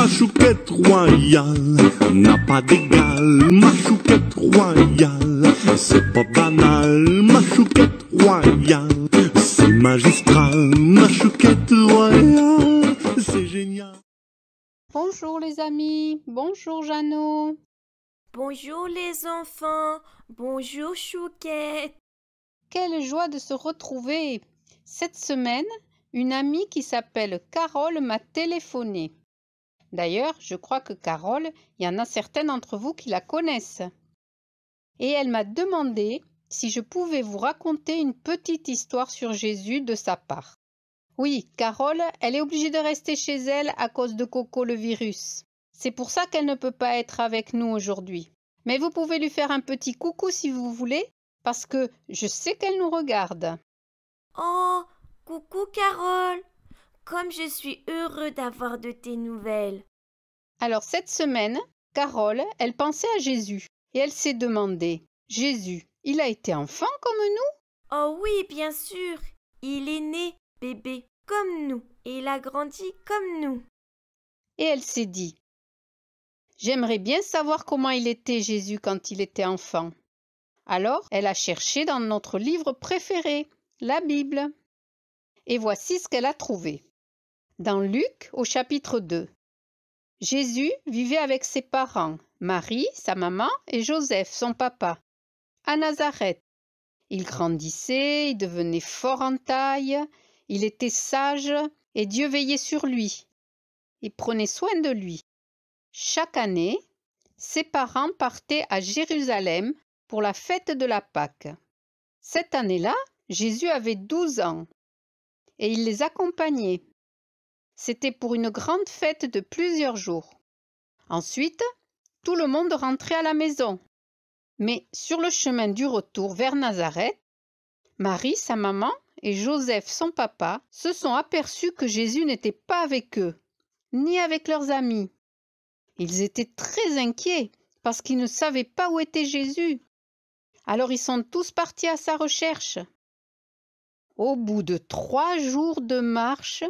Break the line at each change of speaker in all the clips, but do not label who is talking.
ma chouquette royale n'a pas d'égal. Ma chouquette royale, c'est pas banal. Ma chouquette royale, c'est magistral. Ma chouquette royale, c'est génial.
Bonjour les amis, bonjour Jeannot.
Bonjour les enfants, bonjour Chouquette.
Quelle joie de se retrouver. Cette semaine, une amie qui s'appelle Carole m'a téléphoné. D'ailleurs, je crois que Carole, il y en a certains d'entre vous qui la connaissent. Et elle m'a demandé si je pouvais vous raconter une petite histoire sur Jésus de sa part. Oui, Carole, elle est obligée de rester chez elle à cause de Coco le virus. C'est pour ça qu'elle ne peut pas être avec nous aujourd'hui. Mais vous pouvez lui faire un petit coucou si vous voulez, parce que je sais qu'elle nous regarde.
Oh, coucou Carole. Comme je suis heureux d'avoir de tes nouvelles.
Alors cette semaine, Carole, elle pensait à Jésus et elle s'est demandé, Jésus, il a été enfant comme nous?
Oh oui, bien sûr. Il est né, bébé, comme nous, et il a grandi comme nous.
Et elle s'est dit, j'aimerais bien savoir comment il était Jésus quand il était enfant. Alors, elle a cherché dans notre livre préféré, la Bible. Et voici ce qu'elle a trouvé. Dans Luc, au chapitre 2, Jésus vivait avec ses parents, Marie, sa maman, et Joseph, son papa, à Nazareth. Il grandissait, il devenait fort en taille, il était sage, et Dieu veillait sur lui. Il prenait soin de lui. Chaque année, ses parents partaient à Jérusalem pour la fête de la Pâque. Cette année-là, Jésus avait 12 ans et il les accompagnait. C'était pour une grande fête de plusieurs jours. Ensuite, tout le monde rentrait à la maison. Mais sur le chemin du retour vers Nazareth, Marie, sa maman, et Joseph, son papa, se sont aperçus que Jésus n'était pas avec eux, ni avec leurs amis. Ils étaient très inquiets parce qu'ils ne savaient pas où était Jésus. Alors ils sont tous partis à sa recherche. Au bout de 3 jours de marche,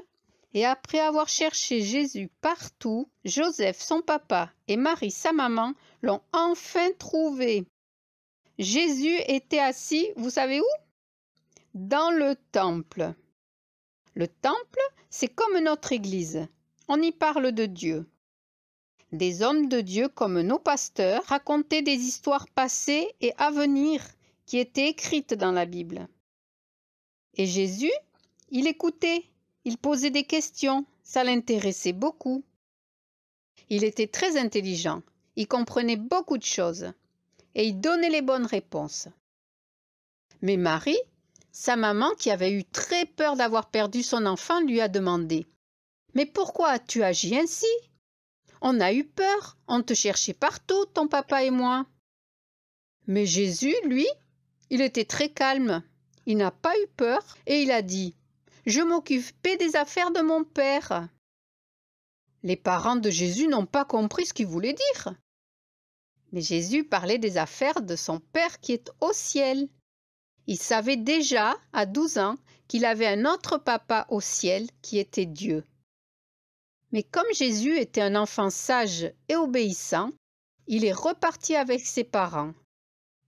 et après avoir cherché Jésus partout, Joseph, son papa, et Marie, sa maman, l'ont enfin trouvé. Jésus était assis, vous savez où? Dans le temple. Le temple, c'est comme notre église. On y parle de Dieu. Des hommes de Dieu comme nos pasteurs racontaient des histoires passées et à venir qui étaient écrites dans la Bible. Et Jésus, il écoutait, il posait des questions, ça l'intéressait beaucoup. Il était très intelligent, il comprenait beaucoup de choses et il donnait les bonnes réponses. Mais Marie, sa maman qui avait eu très peur d'avoir perdu son enfant, lui a demandé « Mais pourquoi as-tu agi ainsi ? On a eu peur, on te cherchait partout, ton papa et moi. » Mais Jésus, lui, il était très calme. Il n'a pas eu peur et il a dit « Je m'occupais des affaires de mon père. » Les parents de Jésus n'ont pas compris ce qu'il voulait dire. Mais Jésus parlait des affaires de son père qui est au ciel. Il savait déjà, à 12 ans, qu'il avait un autre papa au ciel qui était Dieu. Mais comme Jésus était un enfant sage et obéissant, il est reparti avec ses parents.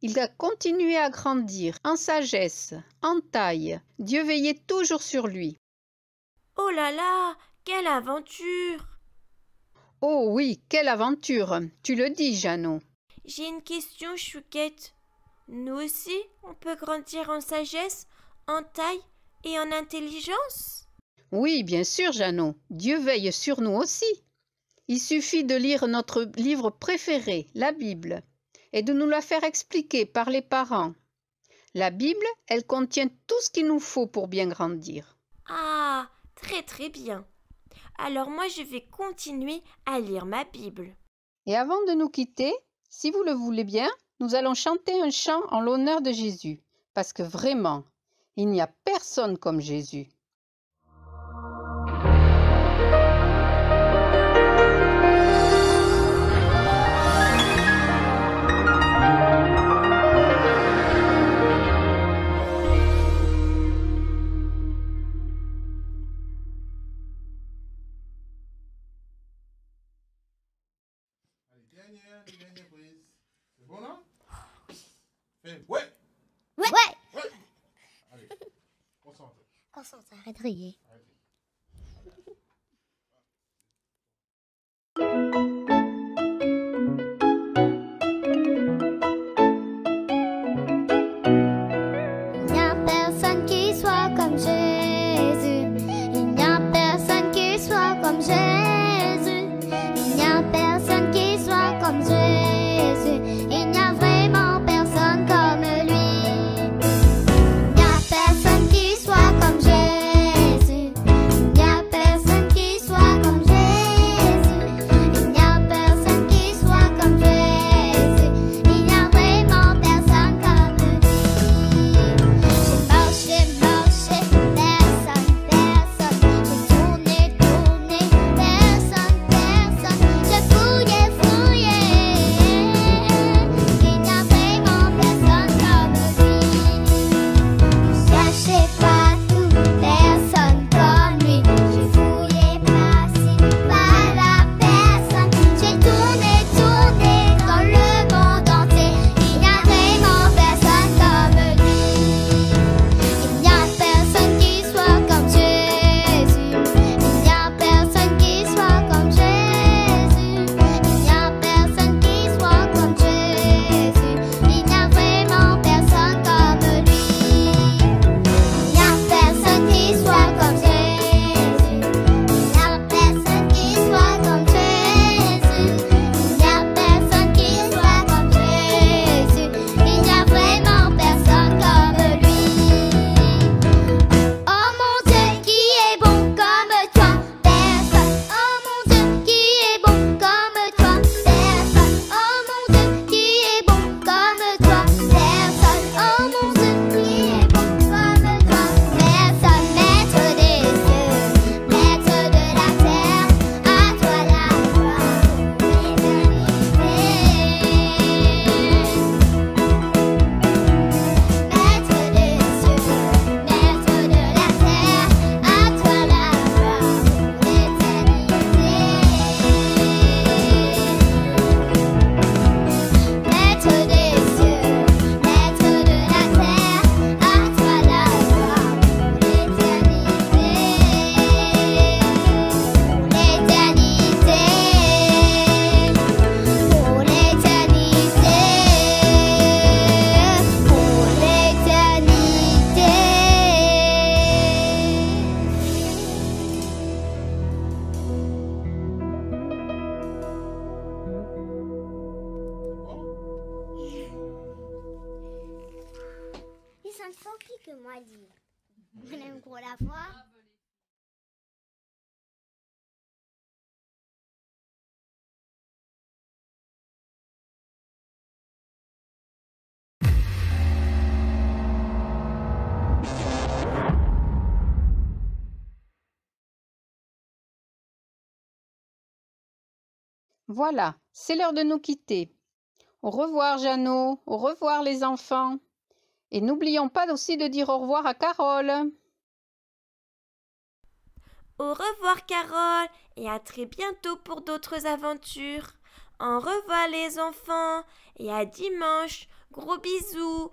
Il a continué à grandir en sagesse, en taille. Dieu veillait toujours sur lui.
Oh là là, quelle aventure!
Oh oui, quelle aventure! Tu le dis, Jeannot.
J'ai une question, Chouquette. Nous aussi, on peut grandir en sagesse, en taille et en intelligence?
Oui, bien sûr, Jeannot. Dieu veille sur nous aussi. Il suffit de lire notre livre préféré, la Bible, et de nous la faire expliquer par les parents. La Bible, elle contient tout ce qu'il nous faut pour bien grandir.
Ah, très très bien. Alors moi, je vais continuer à lire ma Bible.
Et avant de nous quitter, si vous le voulez bien, nous allons chanter un chant en l'honneur de Jésus, parce que vraiment, il n'y a personne comme Jésus.
Les dernières prises. C'est bon là? Fais ouais.
Ouais.
Ouais. Allez, concentre.
Concentre, arrête de rire. Il n'y a personne qui soit comme Jésus. Il n'y a personne qui soit comme Jésus. Il n'y a personne qui soit comme Jésus. Il n'y a vraiment personne comme lui. Il n'y a personne qui soit comme Jésus. Il n'y a personne qui soit comme Jésus. Il n'y a personne qui soit comme Jésus. Il n'y a vraiment personne comme lui. J'ai marché, personne, personne. J'ai tourné, tourné, personne, personne. J'ai fouillé, fouillé. Il n'y a vraiment personne comme lui. Cherchez partout, personne comme lui. J'ai fouillé par-ci, par-là, personne. J'ai tourné, tourné dans le monde entier. Il n'y a vraiment personne comme lui. Il n'y a personne qui soit comme Jésus. Il n'y a personne qui soit comme Jésus. Il n'y a personne qui soit comme Jésus. Il n'y a vraiment personne comme lui. Il n'y a personne qui soit comme Jésus. Il n'y a personne qui soit comme Jésus. Il n'y a personne qui soit comme Jésus. Il n'y a vraiment personne comme lui. Oh mon Dieu, qui est bon comme toi, personne. Oh mon Dieu, qui est bon comme toi, personne. Oh mon Dieu, qui est bon comme toi, personne. Oh mon Dieu, qui est bon comme toi, personne. Maître des cieux, maître de la terre, à toi la gloire, l'éternité. Maître des cieux, maître de la terre, à toi la gloire, l'éternité. Maître des cieux, maître de la terre, à toi la gloire, l'éternité. Pour l'éternité, pour l'éternité. Ils sont trop pis que moi dire. On aime trop la foi.
Voilà, c'est l'heure de nous quitter. Au revoir, Jeannot. Au revoir, les enfants. Et n'oublions pas aussi de dire au revoir à Carole.
Au revoir Carole et à très bientôt pour d'autres aventures. Au revoir les enfants et à dimanche. Gros bisous.